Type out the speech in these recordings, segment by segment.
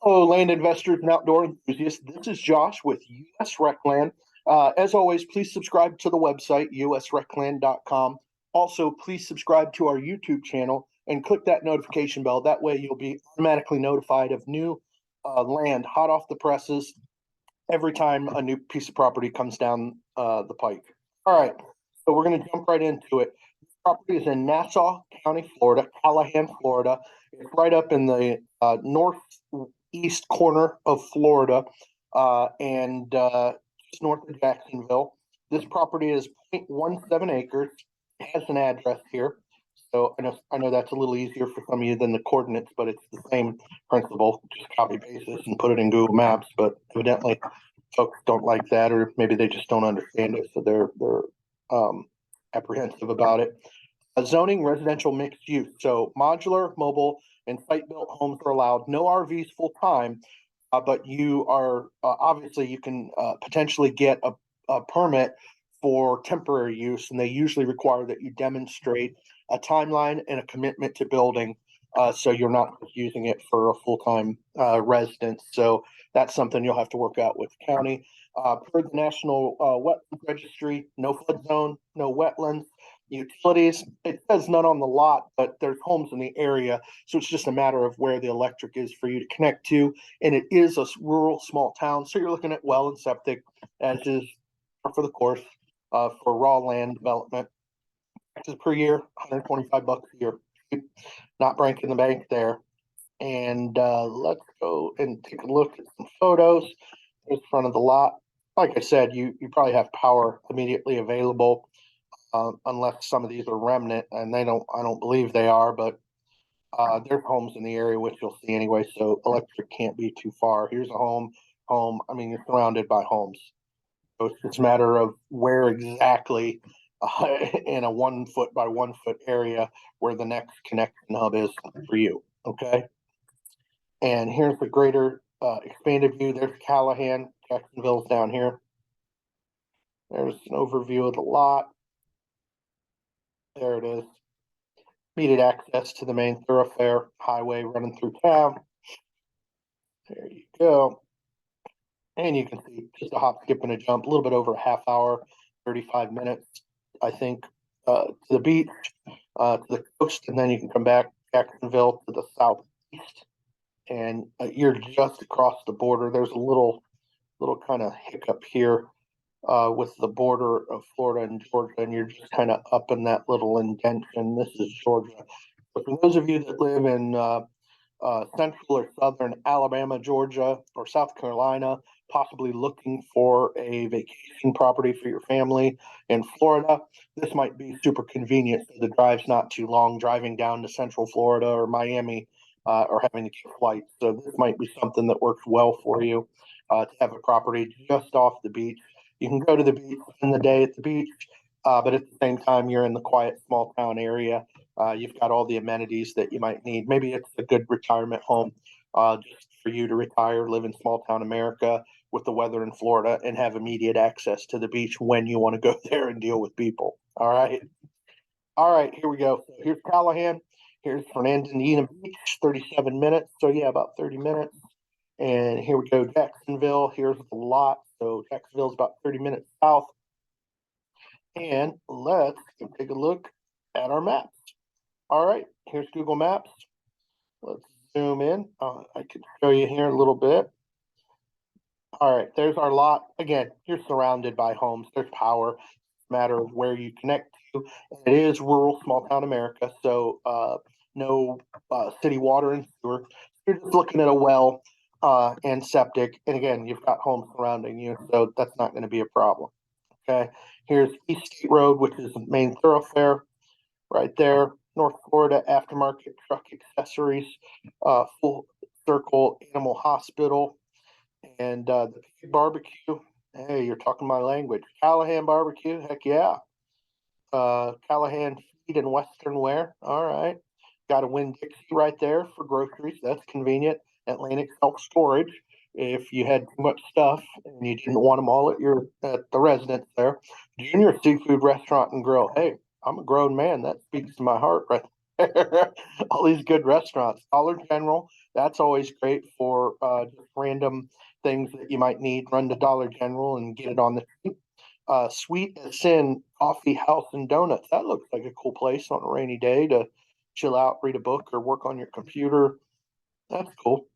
Hello, land investors and outdoor enthusiasts. This is Josh with US Recland. As always, please subscribe to the website, usrecland.com. Also, please subscribe to our YouTube channel and click that notification bell. That way, you'll be automatically notified of new land hot off the presses every time a new piece of property comes down the pike. All right, so we're going to jump right into it. This property is in Nassau County, Florida, Callahan, Florida. It's right up in the northeast corner of Florida and just north of Jacksonville. This property is 0.17 acres. It has an address here. So I know that's a little easier for some of you than the coordinates, but it's the same principle. Just copy paste this and put it in Google Maps. But evidently, folks don't like that, or maybe they just don't understand it, so they're apprehensive about it. Zoning residential mixed use. So modular, mobile, and site-built homes are allowed. No RVs full time, but you are obviously you can potentially get a permit for temporary use, and they usually require that you demonstrate a timeline and a commitment to building, so you're not using it for a full-time residence. So that's something you'll have to work out with the county. Per the National Wetlands Registry, no flood zone, no wetlands. Utilities, it says none on the lot, but there's homes in the area, so it's just a matter of where the electric is for you to connect to. And it is a rural small town, so you're looking at well and septic, as is for the course for raw land development. Taxes per year, $125 a year. Not breaking the bank there. And let's go and take a look at some photos. Here's the front of the lot. Like I said, you probably have power immediately available. Unless some of these are remnant, and I don't believe they are, but there's homes in the area which you'll see anyway, so electric can't be too far. Here's a home. I mean, you're surrounded by homes, so it's just a matter of where exactly in a 1 foot by 1 foot area where the next connection hub is for you. Okay, and here's the greater expanded view. There's Callahan. Jacksonville's down here. There's an overview of the lot. There it is. Immediate access to the main thoroughfare highway running through town. There you go. And you can see just a hop, skip, and a jump, a little bit over a half hour, 35 minutes, I think, to the beach, to the coast, and then you can come back Jacksonville to the southeast, and you're just across the border. There's a little kind of hiccup here with the border of Florida and Georgia, and you're just kind of up in that little indentation. This is Georgia. But for those of you that live in central or southern Alabama, Georgia, or South Carolina, possibly looking for a vacation property for your family in Florida, this might be super convenient. The drive's not too long driving down to central Florida or Miami or having to get flights. So this might be something that works well for you to have a property just off the beach. You can go to the beach, spend the day at the beach, but at the same time, you're in the quiet small town area. You've got all the amenities that you might need. Maybe it's a good retirement home just for you to retire, live in small town America with the weather in Florida, and have immediate access to the beach when you want to go there and deal with people. All right, here we go. So here's Callahan. Here's Fernandina Beach, 37 minutes. So yeah, about 30 minutes. And here we go, Jacksonville. Here's the lot. So Jacksonville is about 30 minutes south. And let's take a look at our maps. All right, here's Google Maps. Let's zoom in. I can show you here a little bit. All right, there's our lot. Again, you're surrounded by homes. There's power. It's a matter of where you connect to. It is rural, small town America, so no city water and sewer. You're just looking at a well and septic. And again, you've got homes surrounding you, so that's not going to be a problem. Okay, here's East State Road, which is the main thoroughfare right there. North Florida Aftermarket Truck Accessories, Full Circle Animal Hospital, and the Pig Barbecue. Hey, you're talking my language. Callahan Barbecue, heck yeah. Callahan Feed and Western Wear. All right. Got a Winn-Dixie right there for groceries. That's convenient. Atlantic Self-Storage. If you had too much stuff and you didn't want them all at the residence there. Junior Seafood Restaurant and Grill. Hey, I'm a grown man. That speaks to my heart right there. All these good restaurants. Dollar General, That's always great for just random things that you might need. Run to Dollar General and get it on the cheap. Sweet as Sin Coffee House and Donuts. That looks like a cool place on a rainy day to chill out, read a book, or work on your computer. That's cool.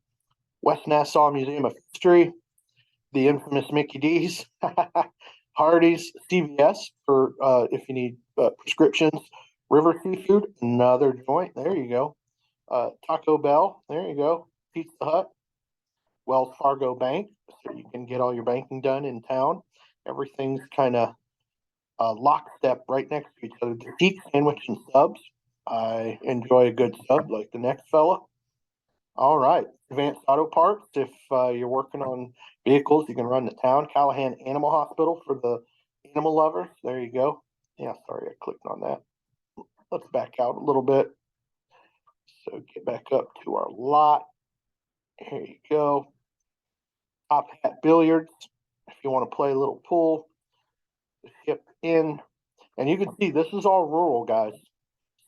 West Nassau Museum of History, the infamous Mickey D's, Hardee's, CVS for if you need prescriptions. River Seafood, another joint. There you go. Taco Bell. There you go. Pizza Hut. Wells Fargo Bank, so you can get all your banking done in town. Everything's kind of lockstep right next to each other. The Geek Sandwich and Subs. I enjoy a good sub like the next fella. All right. Advanced Auto Parts. If you're working on vehicles, you can run to town. Callahan Animal Hospital for the animal lovers. There you go. Yeah, sorry, I clicked on that. Let's back out a little bit. So get back up to our lot. Here you go. Top Hat Billiards. If you want to play a little pool, hip in. And you can see this is all rural, guys.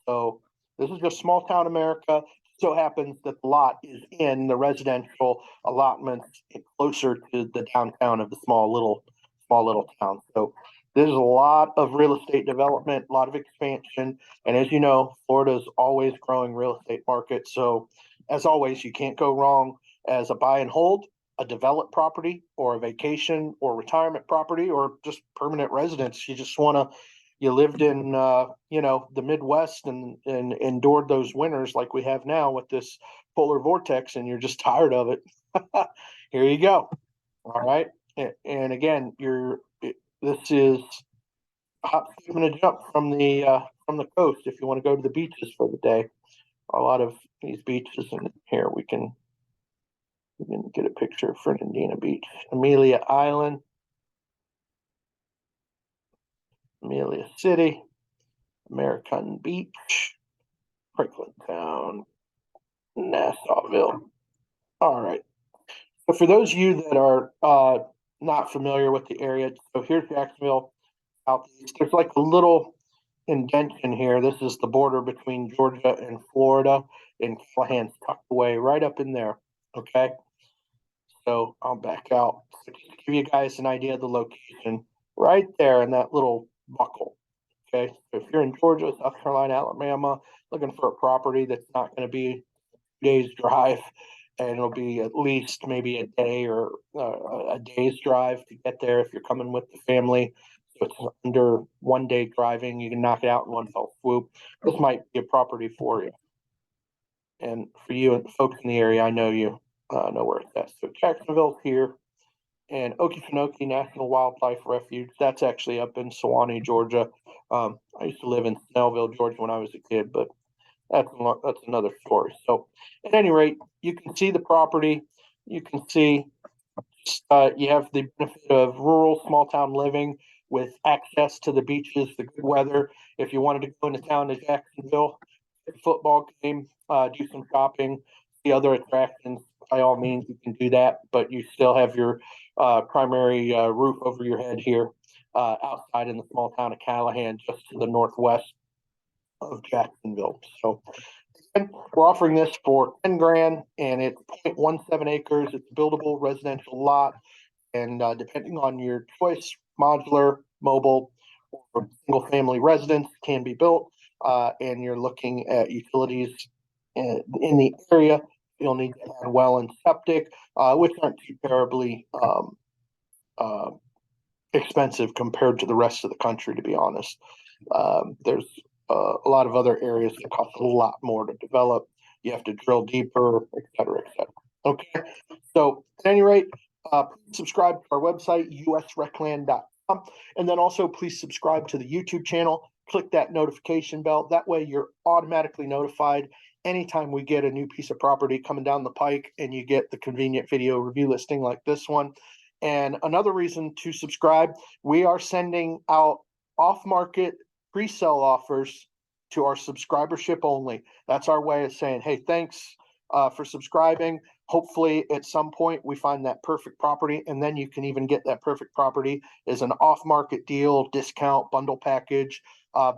So this is just small town America. So happens that the lot is in the residential allotments closer to the downtown of the small little town. So there's a lot of real estate development, a lot of expansion. And as you know, Florida is always growing real estate market. So as always, you can't go wrong as a buy and hold, a developed property, or a vacation or retirement property, or just permanent residence. You lived in the Midwest and endured those winters like we have now with this polar vortex, and you're just tired of it. Here you go. All right. And again, this is a hop, skip, and a jump from the coast if you want to go to the beaches for the day. A lot of these beaches in here we can get a picture of Fernandina Beach, Amelia Island, Amelia City, American Beach, Franklin Town, Nassauville. All right. So for those of you that are not familiar with the area, so here's Jacksonville, southeast. There's like a little indention here. This is the border between Georgia and Florida, and Callahan's tucked away right up in there. Okay. So I'll back out. So just to give you guys an idea of the location, right there in that little buckle. Okay. So if you're in Georgia, South Carolina, Alabama, looking for a property that's not going to be a day's drive, and it'll be at least maybe a day or a day's drive to get there if you're coming with the family. So it's under 1 day driving. You can knock it out in one fell swoop. This might be a property for you. And for you and folks in the area, I know you know where it's at. So Jacksonville's here, and Okefenokee National Wildlife Refuge. That's actually up in Sewanee, Georgia. I used to live in Snellville, Georgia when I was a kid, but that's another story. So at any rate, you can see the property. You can see you have the benefit of rural small town living with access to the beaches, the good weather. If you wanted to go into town to Jacksonville, football game, do some shopping, see other attractions, by all means, you can do that. But you still have your primary roof over your head here outside in the small town of Callahan, just to the northwest of Jacksonville. So we're offering this for 10 grand, and it's 0.17 acres. It's a buildable residential lot, and depending on your choice, modular, mobile, or single family residence can be built. And you're looking at utilities in the area. You'll need to add well and septic, which aren't too terribly expensive compared to the rest of the country, to be honest. There's a lot of other areas that cost a lot more to develop. You have to drill deeper, et cetera, et cetera. Okay. So at any rate, please subscribe to our website, usrecland.com. And then also please subscribe to the YouTube channel. Click that notification bell. That way you're automatically notified anytime we get a new piece of property coming down the pike, and you get the convenient video review listing like this one. And another reason to subscribe, we are sending out off-market pre-sale offers to our subscribership only. That's our way of saying, hey, thanks for subscribing. Hopefully at some point we find that perfect property, and then you can even get that perfect property as an off-market deal, discount, bundle package,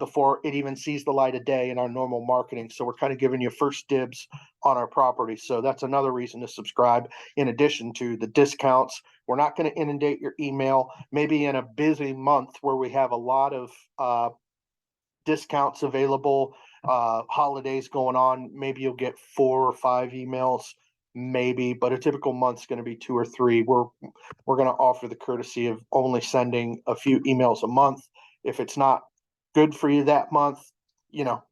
before it even sees the light of day in our normal marketing. So we're kind of giving you first dibs on our property. So that's another reason to subscribe. In addition to the discounts, we're not going to inundate your email. Maybe in a busy month where we have a lot of discounts available, holidays going on, maybe you'll get 4 or 5 emails, maybe, but a typical month's going to be 2 or 3. We're going to offer the courtesy of only sending a few emails a month. If it's not good for you that month,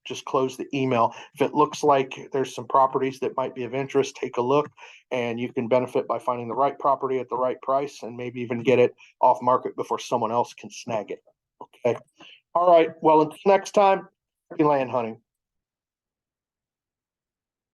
just close the email. If it looks like there's some properties that might be of interest, take a look, and you can benefit by finding the right property at the right price, and maybe even get it off market before someone else can snag it. Okay. All right. Well, until next time, happy land hunting.